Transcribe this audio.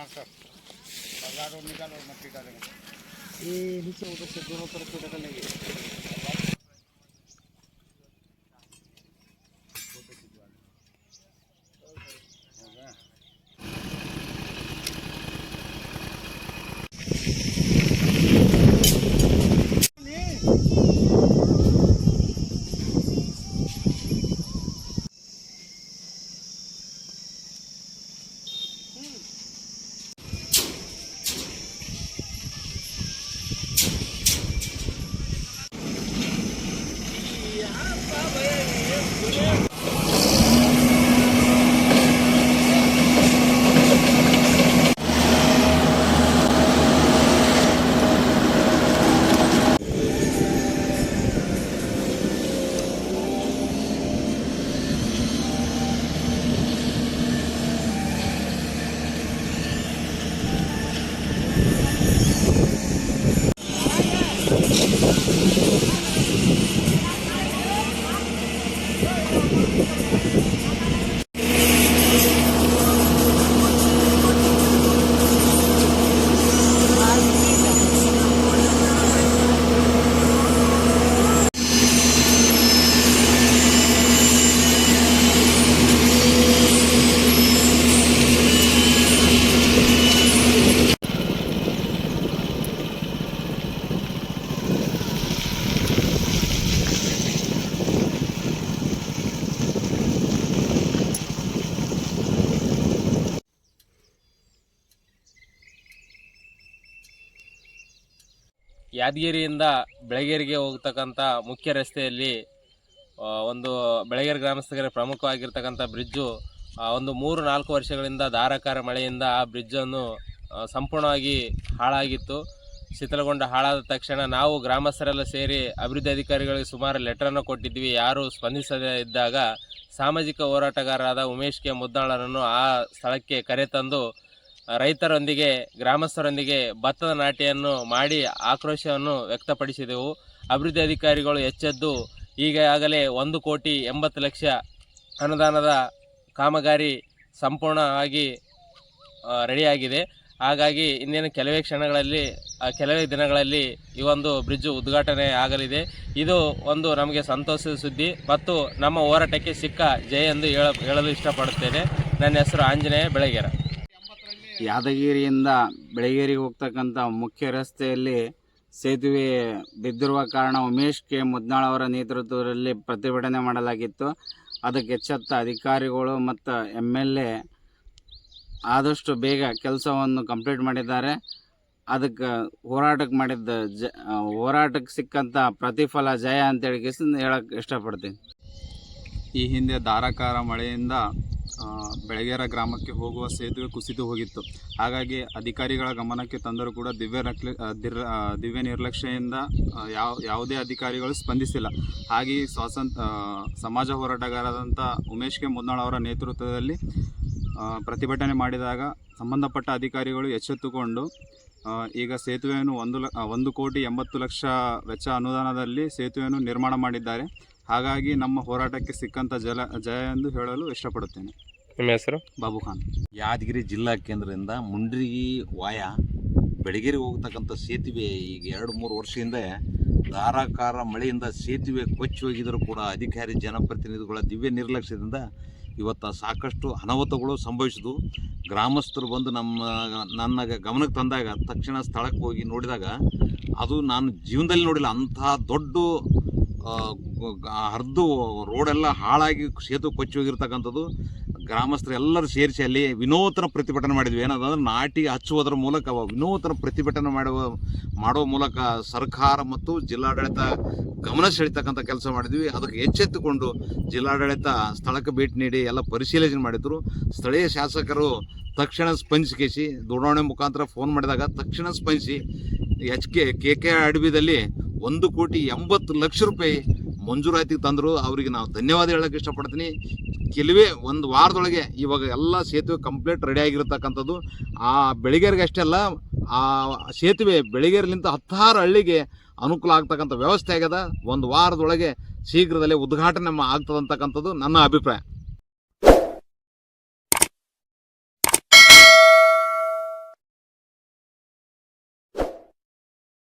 हाँ सर, बाजार और निकालो मट्टी डालेंगे। ये नीचे उधर से दोनों तरफ से डालेंगे। ಯಾದಗಿರಿಯಿಂದ ಬೆಳಗೇರಿಗೆ ಹೋಗ್ತಕ್ಕಂಥ ಮುಖ್ಯ ರಸ್ತೆಯಲ್ಲಿ ಒಂದು ಬೆಳಗೇರಿ ಗ್ರಾಮಸ್ಥರಿಗೆ ಪ್ರಮುಖವಾಗಿರ್ತಕ್ಕಂಥ ಬ್ರಿಡ್ಜು ಒಂದು 3-4 ವರ್ಷಗಳಿಂದ ಧಾರಾಕಾರ ಮಳೆಯಿಂದ ಆ ಬ್ರಿಡ್ಜನ್ನು ಸಂಪೂರ್ಣವಾಗಿ ಹಾಳಾಗಿತ್ತು. ಶಿಥಿಲಗೊಂಡ ಹಾಳಾದ ತಕ್ಷಣ ನಾವು ಗ್ರಾಮಸ್ಥರೆಲ್ಲ ಸೇರಿ ಅಭಿವೃದ್ಧಿ ಅಧಿಕಾರಿಗಳಿಗೆ ಸುಮಾರು ಲೆಟರನ್ನು ಕೊಟ್ಟಿದ್ವಿ. ಯಾರೂ ಸ್ಪಂದಿಸದೇ ಇದ್ದಾಗ ಸಾಮಾಜಿಕ ಹೋರಾಟಗಾರರಾದ ಉಮೇಶ್ ಕೆ ಮುದ್ನಾಳರನ್ನು ಆ ಸ್ಥಳಕ್ಕೆ ಕರೆತಂದು ರೈತರೊಂದಿಗೆ ಗ್ರಾಮಸ್ಥರೊಂದಿಗೆ ಭತ್ತದ ನಾಟಿಯನ್ನು ಮಾಡಿ ಆಕ್ರೋಶವನ್ನು ವ್ಯಕ್ತಪಡಿಸಿದೆವು. ಅಭಿವೃದ್ಧಿ ಅಧಿಕಾರಿಗಳು ಎಚ್ಚೆದ್ದು ಈಗಾಗಲೇ 1,80,00,000 ಅನುದಾನದ ಕಾಮಗಾರಿ ಸಂಪೂರ್ಣವಾಗಿ ರೆಡಿಯಾಗಿದೆ. ಹಾಗಾಗಿ ಇನ್ನೇನು ಕೆಲವೇ ದಿನಗಳಲ್ಲಿ ಈ ಒಂದು ಬ್ರಿಡ್ಜ್ ಉದ್ಘಾಟನೆ ಆಗಲಿದೆ. ಇದು ಒಂದು ನಮಗೆ ಸಂತೋಷದ ಸುದ್ದಿ ಮತ್ತು ನಮ್ಮ ಹೋರಾಟಕ್ಕೆ ಸಿಕ್ಕ ಜಯ ಎಂದು ಹೇಳಲು ಇಷ್ಟಪಡುತ್ತೇನೆ. ನನ್ನ ಹೆಸರು ಆಂಜನೇಯ ಬೆಳಗೇರ. ಯಾದಗಿರಿಯಿಂದ ಬೆಳಗೇರಿಗೆ ಹೋಗ್ತಕ್ಕಂಥ ಮುಖ್ಯ ರಸ್ತೆಯಲ್ಲಿ ಸೇತುವೆ ಬಿದ್ದಿರುವ ಕಾರಣ ಉಮೇಶ್ ಕೆ ಮುದ್ನಾಳ್ ಅವರ ನೇತೃತ್ವದಲ್ಲಿ ಪ್ರತಿಭಟನೆ ಮಾಡಲಾಗಿತ್ತು. ಅದಕ್ಕೆ ಎಚ್ಚೆತ್ತ ಅಧಿಕಾರಿಗಳು ಮತ್ತು MLA ಆದಷ್ಟು ಬೇಗ ಕೆಲಸವನ್ನು ಕಂಪ್ಲೀಟ್ ಮಾಡಿದ್ದಾರೆ. ಅದಕ್ಕೆ ಹೋರಾಟಕ್ಕೆ ಸಿಕ್ಕಂಥ ಪ್ರತಿಫಲ ಜಯ ಅಂತೇಳಿ ಹೇಳಕ್ಕೆ ಇಷ್ಟಪಡ್ತೀನಿ. ಈ ಹಿಂದೆ ಧಾರಾಕಾರ ಮಳೆಯಿಂದ ಬೆಳಗೇರ ಗ್ರಾಮಕ್ಕೆ ಹೋಗುವ ಸೇತುವೆ ಕುಸಿದು ಹೋಗಿತ್ತು. ಹಾಗಾಗಿ ಅಧಿಕಾರಿಗಳ ಗಮನಕ್ಕೆ ತಂದರೂ ಕೂಡ ದಿವ್ಯ ನಿರ್ಲಕ್ಷ್ಯದಿಂದ ಯಾವುದೇ ಅಧಿಕಾರಿಗಳು ಸ್ಪಂದಿಸಿಲ್ಲ. ಹಾಗೆ ಸಮಾಜ ಹೋರಾಟಗಾರರಾದಂಥ ಉಮೇಶ್ ಕೆ ಮುದ್ನಾಳ್ ಅವರ ನೇತೃತ್ವದಲ್ಲಿ ಪ್ರತಿಭಟನೆ ಮಾಡಿದಾಗ ಸಂಬಂಧಪಟ್ಟ ಅಧಿಕಾರಿಗಳು ಎಚ್ಚೆತ್ತುಕೊಂಡು ಈಗ ಸೇತುವೆಯನ್ನು 1,80,00,000 ವೆಚ್ಚ ಅನುದಾನದಲ್ಲಿ ಸೇತುವೆಯನ್ನು ನಿರ್ಮಾಣ ಮಾಡಿದ್ದಾರೆ. ಹಾಗಾಗಿ ನಮ್ಮ ಹೋರಾಟಕ್ಕೆ ಸಿಕ್ಕಂಥ ಜಯ ಎಂದು ಹೇಳಲು ಇಷ್ಟಪಡುತ್ತೇನೆ. ನಿಮ್ಮ ಹೆಸರು? ಬಾಬು ಖಾನ್. ಯಾದಗಿರಿ ಜಿಲ್ಲಾ ಕೇಂದ್ರದಿಂದ ಮುಂಡ್ರಿಗಿ ವಾಯ ಬೆಳಗೇರಿಗೆ ಹೋಗ್ತಕ್ಕಂಥ ಸೇತುವೆ ಈಗ 2-3 ವರ್ಷದಿಂದ ಧಾರಾಕಾರ ಮಳೆಯಿಂದ ಸೇತುವೆ ಕೊಚ್ಚಿ ಹೋಗಿದರೂ ಕೂಡ ಅಧಿಕಾರಿ ಜನಪ್ರತಿನಿಧಿಗಳ ದಿವ್ಯ ನಿರ್ಲಕ್ಷ್ಯದಿಂದ ಇವತ್ತು ಸಾಕಷ್ಟು ಅನಾಹುತಗಳು ಸಂಭವಿಸಿದ್ವು. ಗ್ರಾಮಸ್ಥರು ಬಂದು ನನ್ನ ಗಮನಕ್ಕೆ ತಂದಾಗ ತಕ್ಷಣ ಸ್ಥಳಕ್ಕೆ ಹೋಗಿ ನೋಡಿದಾಗ ಅದು ನಾನು ಜೀವನದಲ್ಲಿ ನೋಡಿಲ್ಲ. ಅಂತಹ ದೊಡ್ಡ ಹರಿದು ರೋಡೆಲ್ಲ ಹಾಳಾಗಿ ಸೇತುವೆ ಕೊಚ್ಚಿ ಹೋಗಿರ್ತಕ್ಕಂಥದ್ದು. ಗ್ರಾಮಸ್ಥರು ಎಲ್ಲರೂ ಸೇರಿಸಿ ಅಲ್ಲಿ ವಿನೂತನ ಪ್ರತಿಭಟನೆ ಮಾಡಿದ್ವಿ. ಏನಂದ್ರೆ ನಾಟಿ ಹಚ್ಚುವುದರ ಮೂಲಕ ವಿನೂತನ ಪ್ರತಿಭಟನೆ ಮಾಡುವ ಮೂಲಕ ಸರ್ಕಾರ ಮತ್ತು ಜಿಲ್ಲಾಡಳಿತ ಗಮನ ಸೆಳೀತಕ್ಕಂಥ ಕೆಲಸ ಮಾಡಿದ್ವಿ. ಅದಕ್ಕೆ ಎಚ್ಚೆತ್ತುಕೊಂಡು ಜಿಲ್ಲಾಡಳಿತ ಸ್ಥಳಕ್ಕೆ ಭೇಟಿ ನೀಡಿ ಎಲ್ಲ ಪರಿಶೀಲನೆ ಮಾಡಿದ್ರು. ಸ್ಥಳೀಯ ಶಾಸಕರು ತಕ್ಷಣ ಸ್ಪಂದಿಸಿ ದೂರವಾಣಿ ಮುಖಾಂತರ ಫೋನ್ ಮಾಡಿದಾಗ ತಕ್ಷಣ ಸ್ಪಂದಿಸಿ KK ಅಡವಿದಲ್ಲಿ 1,80,00,000 ರೂಪಾಯಿ ಮಂಜೂರಾತಿಗೆ ತಂದರು. ಅವರಿಗೆ ನಾವು ಧನ್ಯವಾದ ಹೇಳೋಕ್ಕೆ ಇಷ್ಟಪಡ್ತೀನಿ. ಕೆಲವೇ ಒಂದು ವಾರದೊಳಗೆ ಇವಾಗ ಎಲ್ಲ ಸೇತುವೆ ಕಂಪ್ಲೀಟ್ ರೆಡಿ ಆಗಿರತಕ್ಕಂಥದ್ದು. ಆ ಬೆಳಗೇರಿಗೆ ಅಷ್ಟೇ ಅಲ್ಲ, ಆ ಸೇತುವೆ ಬೆಳಗೇರಿಲಿಂದ 16 ಹಳ್ಳಿಗೆ ಅನುಕೂಲ ಆಗ್ತಕ್ಕಂಥ ವ್ಯವಸ್ಥೆ ಆಗ್ಯದ. ಒಂದು ವಾರದೊಳಗೆ ಶೀಘ್ರದಲ್ಲೇ ಉದ್ಘಾಟನೆ ಆಗ್ತದಂತಕ್ಕಂಥದ್ದು ನನ್ನ ಅಭಿಪ್ರಾಯ.